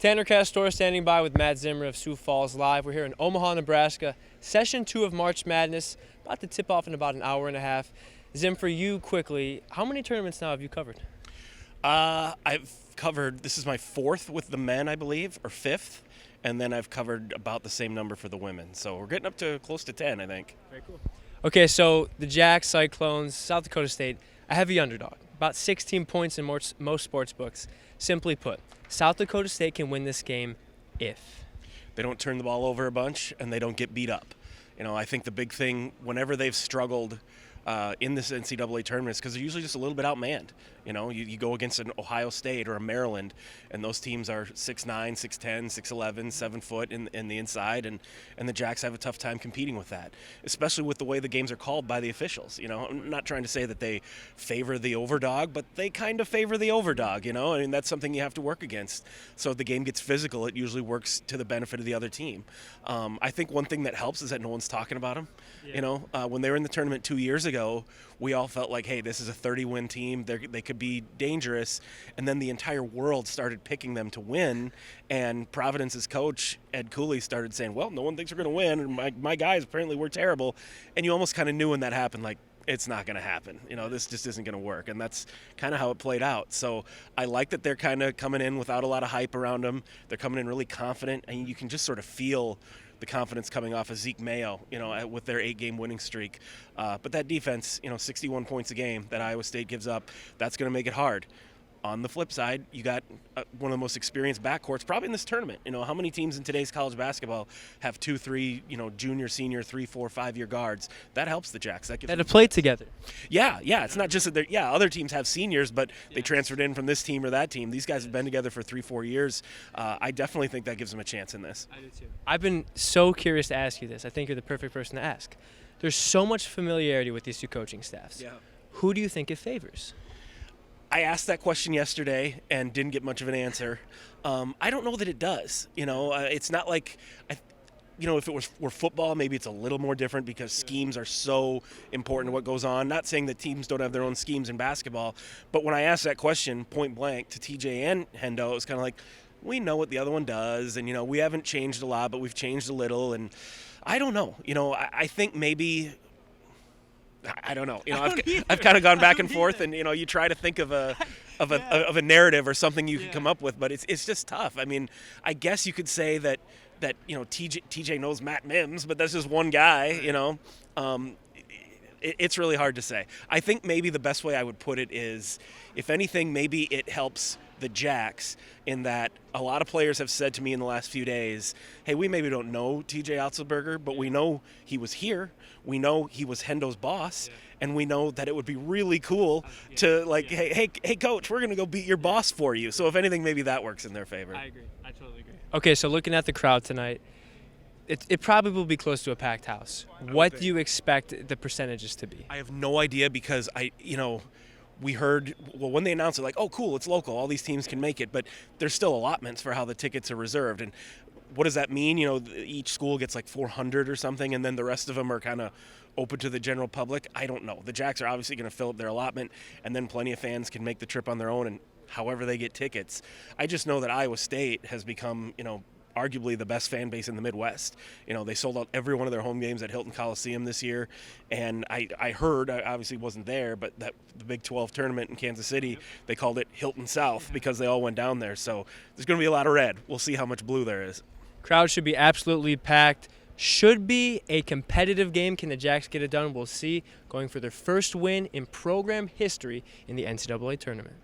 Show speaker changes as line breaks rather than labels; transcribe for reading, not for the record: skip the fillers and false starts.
Tanner Castor standing by with Matt Zimmer of Sioux Falls Live. We're here in Omaha, Nebraska. Session 2 of March Madness, about to tip off in about an hour and a half. Zim, for you quickly, how many tournaments now have you covered?
I've covered, this is my fourth with the men, I believe, or fifth. And then I've covered about the same number for the women. So we're getting up to close to 10, I think.
Very cool. Okay, so the Jacks, Cyclones, South Dakota State, a heavy underdog. About 16 points in most sports books. Simply put, South Dakota State can win this game if
they don't turn the ball over a bunch and they don't get beat up. You know, I think the big thing, whenever they've struggled in this NCAA tournament, is because they're usually just a little bit outmanned. You know, you go against an Ohio State or a Maryland, and those teams are 6'9", 6'10", 6'11", 7 foot in the inside, and the Jacks have a tough time competing with that, especially with the way the games are called by the officials. You know, I'm not trying to say that they favor the overdog, but they kind of favor the overdog, you know. I mean, that's something you have to work against. So if the game gets physical, it usually works to the benefit of the other team. I think one thing that helps is that no one's talking about them. Yeah. You know, when they were in the tournament 2 years ago, we all felt like, hey, this is a 30-win team. They could be dangerous. And then the entire world started picking them to win. And Providence's coach, Ed Cooley, started saying, well, no one thinks we're going to win. And my guys, apparently, we're terrible. And you almost kind of knew when that happened, like, it's not going to happen. You know, this just isn't going to work. And that's kind of how it played out. So I like that they're kind of coming in without a lot of hype around them. They're coming in really confident. And you can just sort of feel the confidence coming off of Zeke Mayo, you know, with their 8-game winning streak. But that defense, you know, 61 points a game that Iowa State gives up, that's going to make it hard. On the flip side, you got one of the most experienced backcourts probably in this tournament. You know, how many teams in today's college basketball have 2, 3, you know, junior, senior, 3, 4, 5-year guards? That helps the Jacks. That
had to play together.
Yeah. It's not just that other teams have seniors, but they transferred in from this team or that team. These guys have been together for 3, 4 years. I definitely think that gives them a chance in this.
I do too. I've been so curious to ask you this. I think you're the perfect person to ask. There's so much familiarity with these two coaching staffs.
Yeah. Who
do you think it favors?
I asked that question yesterday and didn't get much of an answer. I don't know that it does. You know, it's not like, if it were football, maybe it's a little more different because schemes are so important to what goes on. Not saying that teams don't have their own schemes in basketball, but when I asked that question point blank to TJ and Hendo, it was kind of like, we know what the other one does, and, you know, we haven't changed a lot, but we've changed a little, and I don't know. You know, I think maybe – I don't know. You know, I've kind of gone back and forth, and, you know, you try to think of a narrative or something you can come up with, but it's just tough. I mean, I guess you could say that you know, TJ knows Matt Mims, but that's just one guy. You know, it's really hard to say. I think maybe the best way I would put it is, if anything, maybe it helps the Jacks in that a lot of players have said to me in the last few days, hey, we maybe don't know TJ Otzelberger, but we know he was here. We know he was Hendo's boss, and we know that it would be really cool to, like, hey, coach, we're going to go beat your boss for you. So if anything, maybe that works in their favor.
I agree. I totally agree. Okay, so looking at the crowd tonight, it probably will be close to a packed house. What do you expect the percentages to be?
I have no idea because we heard, when they announced it, like, oh, cool, it's local, all these teams can make it, but there's still allotments for how the tickets are reserved. And what does that mean? You know, each school gets like 400 or something, and then the rest of them are kind of open to the general public. I don't know. The Jacks are obviously going to fill up their allotment, and then plenty of fans can make the trip on their own and however they get tickets. I just know that Iowa State has become, you know, arguably the best fan base in the Midwest. You know, they sold out every one of their home games at Hilton Coliseum this year. And I heard, I obviously wasn't there, but that the Big 12 tournament in Kansas City, they called it Hilton South because they all went down there. So there's going to be a lot of red. We'll see how much blue there is.
Crowd should be absolutely packed. Should be a competitive game. Can the Jacks get it done? We'll see. Going for their first win in program history in the NCAA tournament.